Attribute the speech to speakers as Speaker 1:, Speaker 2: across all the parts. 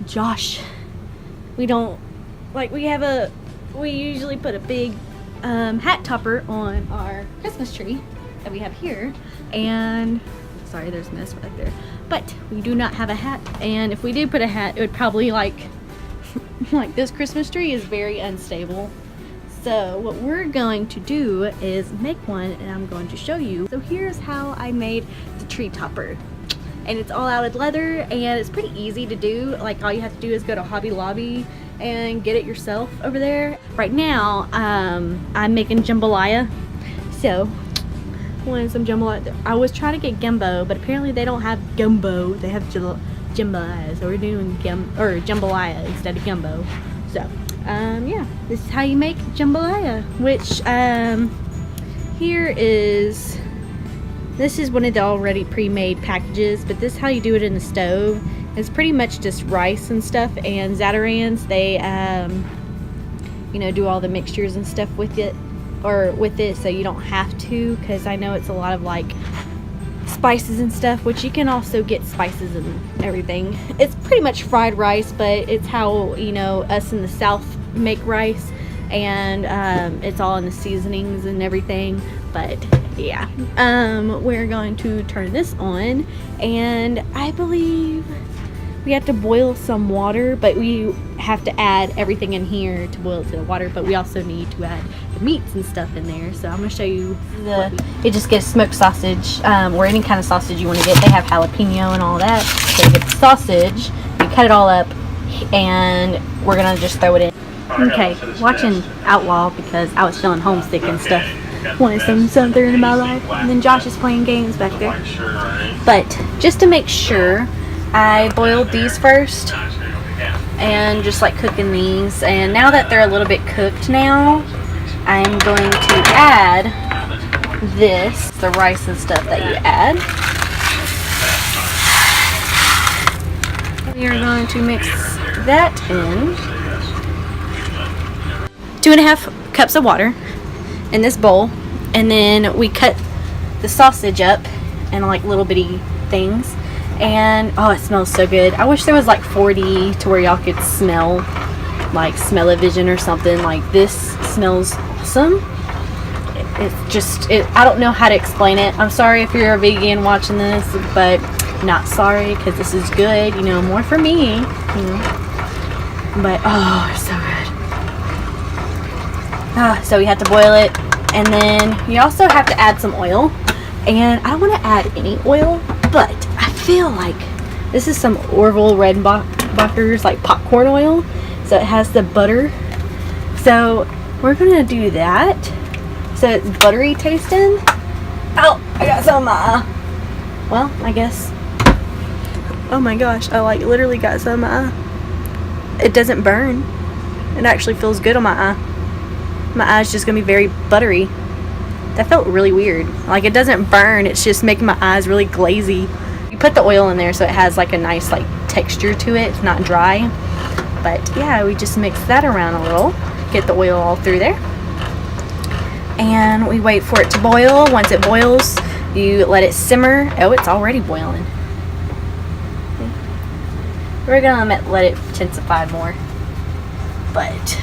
Speaker 1: Josh, we usually put a big hat topper on our Christmas tree that we have here, and sorry there's mess right there, but we do not have a hat, and if we did put a hat it would probably like this Christmas tree is very unstable. So what we're going to do is make one, and I'm going to show you. So here's how I made the tree topper. And it's all out of leather, and it's pretty easy to do. Like, all you have to do is go to Hobby Lobby and get it yourself over there. Right now, I'm making jambalaya. So, wanted some jambalaya. I was trying to get gumbo, but apparently they don't have gumbo. They have jambalaya. So we're doing jambalaya instead of gumbo. So, yeah, this is how you make jambalaya. Which, this is one of the already pre-made packages, but this is how you do it in the stove. It's pretty much just rice and stuff, and Zatarans, they you know, do all the mixtures and stuff with it, so you don't have to, because I know it's a lot of like spices and stuff, which you can also get spices and everything. It's pretty much fried rice, but it's how, you know, us in the South make rice, and it's all in the seasonings and everything. But yeah, we're going to turn this on, and I believe we have to boil some water, but we have to add everything in here to boil to the water, but we also need to add the meats and stuff in there. So I'm going to show you it just gets smoked sausage, or any kind of sausage you want to get. They have jalapeno and all that. So you get the sausage, you cut it all up, and we're going to just throw it in. Okay, watching Outlaw because I was feeling homesick and stuff. Wanted some something in my life, and then Josh is playing games back there. But just to make sure, I boiled these first and just like cooking these, and now that they're a little bit cooked now, I'm going to add this, the rice and stuff that you add. We are going to mix that in. 2.5 cups of water in this bowl, and then we cut the sausage up in like little bitty things, and oh, it smells so good. I wish there was like 40 to where y'all could smell, like smell-o-vision or something. Like, this smells awesome. It's just, I don't know how to explain it. I'm sorry if you're a vegan watching this, but not sorry, because this is good, you know, more for me, you know. But oh, it's so good. So we have to boil it, and then you also have to add some oil, and I don't want to add any oil, but I feel like this is some Orville Redenbacher's like popcorn oil, so it has the butter, so we're gonna do that so it's buttery tasting. Oh, I got some well, I guess, oh my gosh, I like literally got some it doesn't burn. It actually feels good on my eye. My eye's just gonna be very buttery. That felt really weird. Like, it doesn't burn, it's just making my eyes really glazy. You put the oil in there so it has like a nice like texture to it. It's not dry. But yeah, we just mix that around a little, get the oil all through there, and we wait for it to boil. Once it boils, you let it simmer. Oh, it's already boiling. We're gonna let it intensify more, but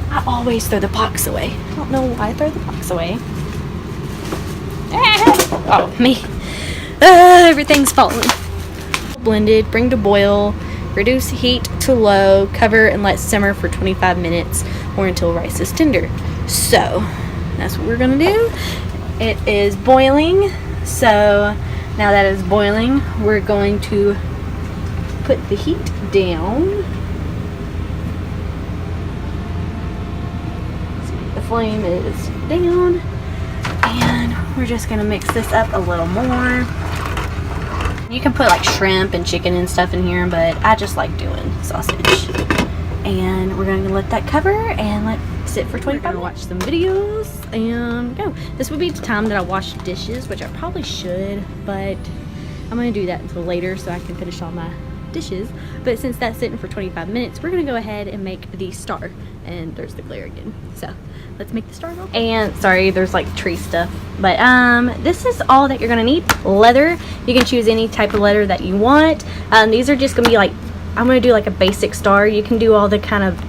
Speaker 1: I always throw the box away. I don't know why I throw the box away. Oh, me. Everything's falling. Blended, bring to boil, reduce heat to low, cover and let simmer for 25 minutes or until rice is tender. So, that's what we're gonna do. It is boiling, so now that it's boiling, we're going to put the heat down. The flame is down, and we're just gonna mix this up a little more. You can put like shrimp and chicken and stuff in here, but I just like doing sausage. And we're gonna let that cover and let sit for 25 minutes. Watch some videos and go. This would be the time that I wash dishes, which I probably should, but I'm gonna do that until later so I can finish all my dishes. But since that's sitting for 25 minutes, we're gonna go ahead and make the star. And there's the glare again. So let's make the star real quick. And sorry, there's like tree stuff. But this is all that you're gonna need. Leather. You can choose any type of leather that you want. These are just gonna be like, I'm gonna do like a basic star. You can do all the kind of,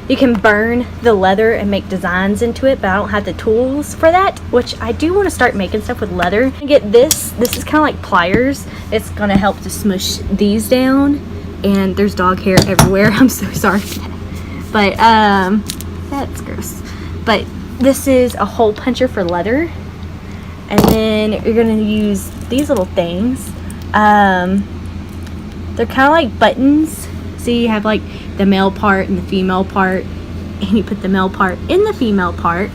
Speaker 1: you can burn the leather and make designs into it, but I don't have the tools for that, which I do want to start making stuff with leather. Get this is kind of like pliers. It's gonna help to smush these down, and there's dog hair everywhere. I'm so sorry for that. But that's gross. But this is a hole puncher for leather, and then you're gonna use these little things. They're kind of like buttons. So you have like the male part and the female part, and you put the male part in the female part,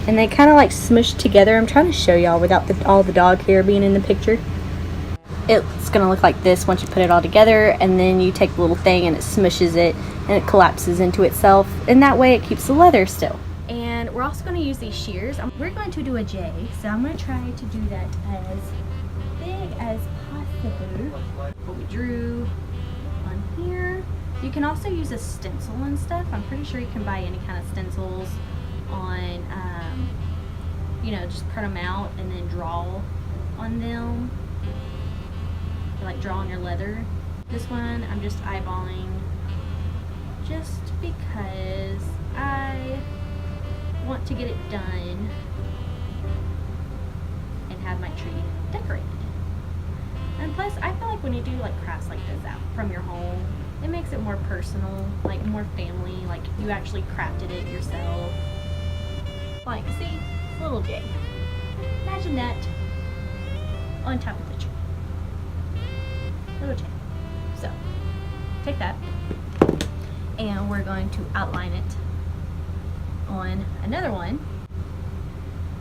Speaker 1: and they kind of like smush together. I'm trying to show y'all without all the dog hair being in the picture. It's gonna look like this once you put it all together, and then you take the little thing and it smushes it and it collapses into itself, and that way it keeps the leather still. And we're also going to use these shears. We're going to do a J, so I'm going to try to do that as big as possible. What we drew on here. You can also use a stencil and stuff. I'm pretty sure you can buy any kind of stencils on, you know, just print them out and then draw on them. Like draw on your leather. This one I'm just eyeballing just because I want to get it done and have my tree decorated. And plus I feel like when you do like crafts like this out from your home, it makes it more personal, like more family, like you actually crafted it yourself. Like, see, little J. Imagine that on top of the tree. Little J. So, take that, and we're going to outline it on another one.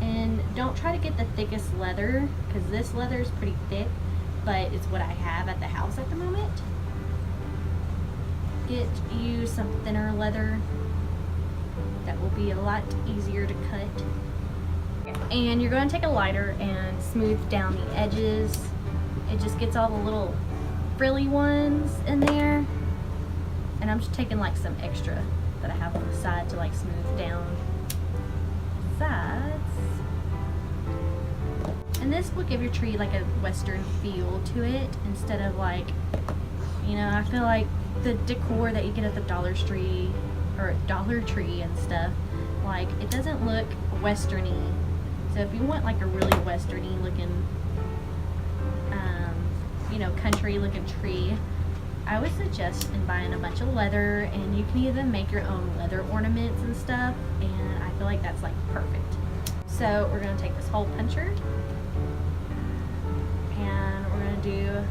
Speaker 1: And don't try to get the thickest leather, because this leather is pretty thick, but it's what I have at the house at the moment. Get you some thinner leather that will be a lot easier to cut. And you're going to take a lighter and smooth down the edges. It just gets all the little frilly ones in there, and I'm just taking like some extra that I have on the side to like smooth down the sides. And this will give your tree like a western feel to it, instead of like, you know, I feel like the decor that you get at the Dollar Tree or Dollar Tree and stuff, like it doesn't look westerny. So if you want like a really westerny looking, you know, country looking tree, I would suggest in buying a bunch of leather, and you can even make your own leather ornaments and stuff, and I feel like that's like perfect. So we're going to take this hole puncher and we're going to do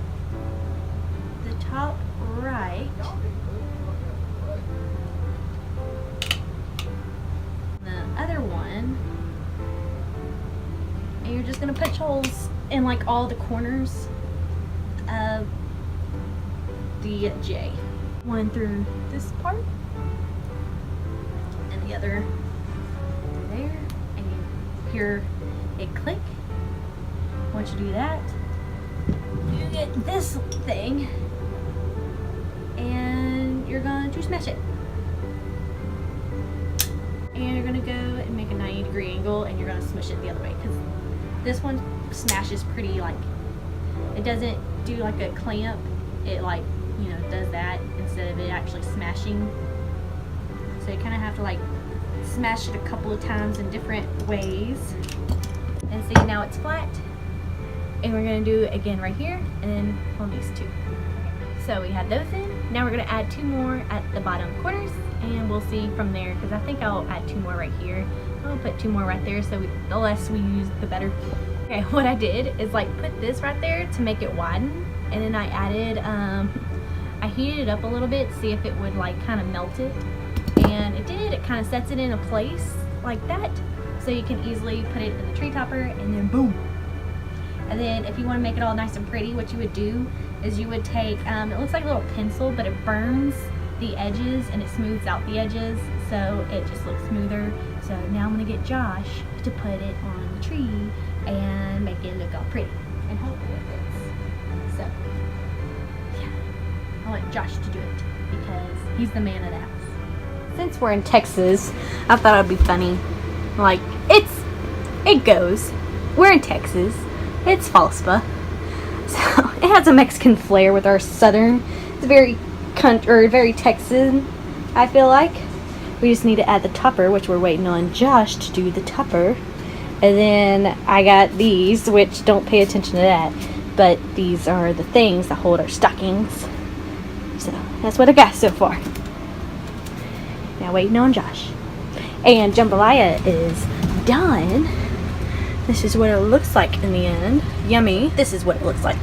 Speaker 1: the top right, the other one, and you're just going to punch holes in like all the corners of the J. One through this part and the other there, and you hear a click. Once you do that, you get this thing and you're going to smash it. And you're going to go and make a 90-degree angle, and you're going to smush it the other way, because this one smashes pretty, like, it doesn't do like a clamp, it like, you know, does that instead of it actually smashing. So you kind of have to like smash it a couple of times in different ways. And see, now it's flat, and we're going to do it again right here and then on these two. So we had those in. Now we're going to add 2 more at the bottom corners, and we'll see from there, because I think I'll add 2 more right here. I'll put 2 more right there, so the less we use the better. Okay, what I did is like put this right there to make it widen, and then I added, I heated it up a little bit, see if it would like kind of melt it, and it did. It kind of sets it in a place like that, so you can easily put it in the tree topper, and then boom. And then if you want to make it all nice and pretty, what you would do is you would take, it looks like a little pencil, but it burns the edges and it smooths out the edges, so it just looks smoother. So now I'm gonna get Josh to put it on the tree and make it look all pretty, and hopefully it fits. So yeah, I'll let Josh to do it because he's the man of the house. Since we're in Texas, I thought it'd be funny. Like, it goes. We're in Texas. It's Falspa. So it has a Mexican flair with our southern. It's very very Texan, I feel like. We just need to add the topper, which we're waiting on Josh to do the topper. And then I got these, which don't pay attention to that, but these are the things that hold our stockings. So that's what I got so far. Now waiting on Josh. And jambalaya is done. This is what it looks like in the end. Yummy. This is what it looks like.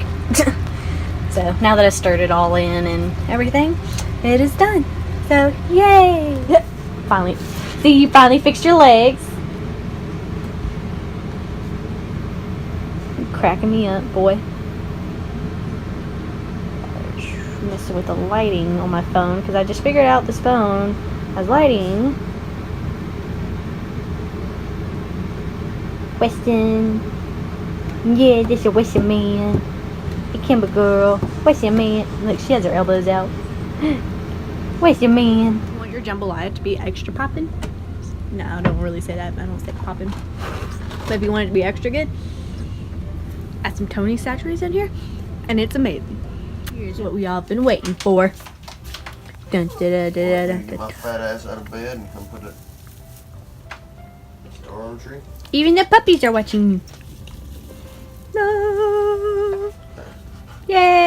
Speaker 1: So now that I stirred it all in and everything, it is done. So yay! Finally. See, you finally fixed your legs. You're cracking me up, boy. Messing with the lighting on my phone because I just figured out this phone has lighting. Weston. Yeah, this is Weston man. Hey, Kimber girl. Where's your man? Look, she has her elbows out. Where's your man? You want your jambalaya to be extra poppin'? No, I don't really say that. I don't say poppin'. But if you want it to be extra good, add some Tony Satcheries in here, and it's amazing. Here's what we all been waiting for. Dun, da, da, da, da,
Speaker 2: Get my fat ass out of bed and come put it on the tree.
Speaker 1: Even the puppies are watching me. No. Yay!